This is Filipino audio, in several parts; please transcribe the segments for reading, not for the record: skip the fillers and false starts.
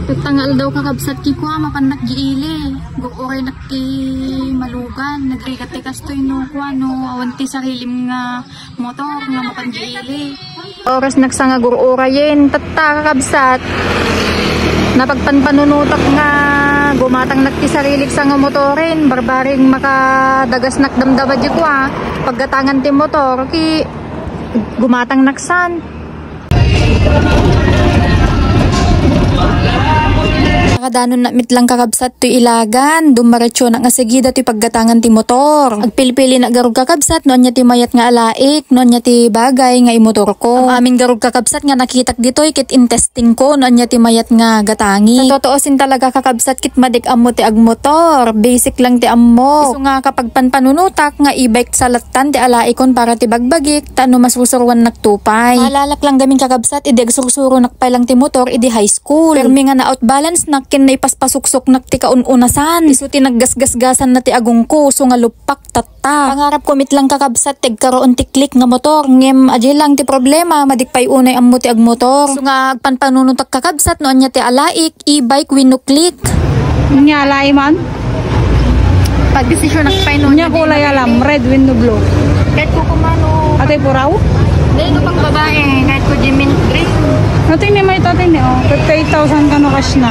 Tangal daw kakabsat ki ko mapanak giili. Gukuray nakki malugan. Nagrigat kastoy no ko awanti sarilim nga motor nga mapan giili. Oras nagsanga gururayin tatta kakabsat. Napagpanpanunutak nga gumatang nakki sarilik sa nga motorin. Barbaring makadagas nakdamdabad di ko paggatangan ti motor ki gumatang naksan. Nakadanon na mitlang kakabsat to ilagan, dumaretso na nga sigida ti paggatangan ti motor. Agpilpili na garug kakabsat, noon niya ti mayat nga alaik, noon niya ti bagay nga imotor ko. Ang aming garug kakabsat nga nakitak dito, kit intesting ko, noon niya ti mayat nga gatangi. Sa totoosin talaga kakabsat, kit madik ammo ti agmotor, basic lang ti ammo. So nga kapag panpanunutak, nga e-bike sa latan ti alaikon para ti bagbagik, tano masusurwan nagtupay. Malalak lang gamin kakabsat, idi agsursuro nakpay lang ti motor, idi high school. Permi nga na outbalance nak kin na ipaspasuksok nak ti kaununasan. Isu ti naggasgasgasan na ti agong ko, so nga lupak tatta. Pangarap ko mitlang kakabsat, tigkaroon ti klik nga motor. Ngem aji lang ti problema, madikpay unay ammo ti agmotor. So nga agpanpanunutak kakabsat, noon niya ti alaik, e-bike wino klik. Nya alay man? Pag-desisyon nakpay noon. Nya kulay alam, red wino blue. Kahit ko kumano. Atay puraw? Dahil ko pang babae, kahit ko di mint green. Natin ni may tatin 58,000 ka no cash na.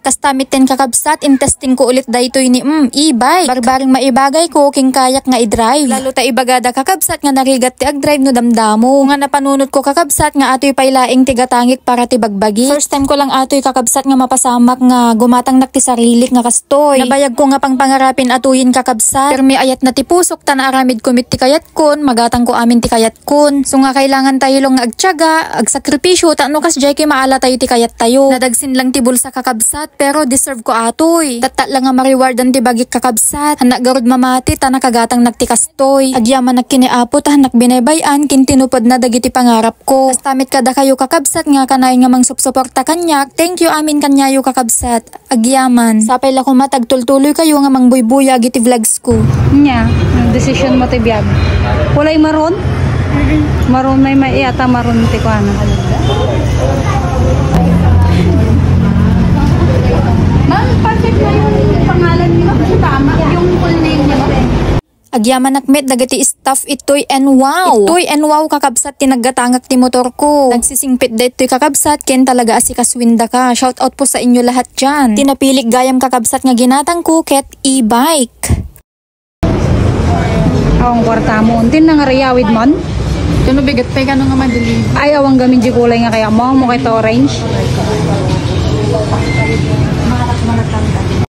Kastamit ten kakabsat, intesting ko ulit daytoy ni e-bike. Barbaring maibagay ko, king kayak nga i-drive. Lalo ta ibagada kakabsat nga narigat ti ag-drive no damdamo. Nga napanunod ko kakabsat nga atoy pailaing ti gatangik para ti bagbagi. First time ko lang atoy kakabsat nga mapasamak nga gumatang nak ti sarilik nga kastoy. Nabayag ko nga pang pangarapin atuyin kakabsat. Permi ayat na ti pusok, tan aramid kumit ti kayat kun, magatang ko amin ti kayat kun. So nga kailangan tayo lang nga agtyaga, agsakripisyo, tano kas jay kay maala tayo ti kayat tayo. Nadagsin lang ti bulsa kakabsat, pero deserve ko atoy. Tata lang nga mariwardan ti bagik kakabsat. Hanak garod mamati, ta nakagatang nagtikastoy. Agyaman nagkiniapo, ta hanak binebayan, kintinupod na dagiti pangarap ko. Kastamit kada kayo kakabsat nga kanay nga mang supsuporta kanyak. Thank you amin kanyayo kakabsat. Agyaman. Sapay la ko matagtultuloy kayo nga mang buybuya agiti vlogs ko. Nya, decision mo ti biyag. Kulay maroon? Maroon may ata maroon ti ko ano. Agyaman nakmet dagiti staff itoy and wow. Itoy and wow kakabsat tinaggatangak ti motor ko. Nagsisingpit da itoy kakabsat ken talaga asikaswinda ka. Shout out po sa inyo lahat dyan. Tinapilik gayam kakabsat nga ginatang ko ket e-bike. Awang kwarta mo. Untin na nga riyawid mon? Kano bigat pa ka nga madali. Ay awang gamin di kulay nga kaya mo kay to orange.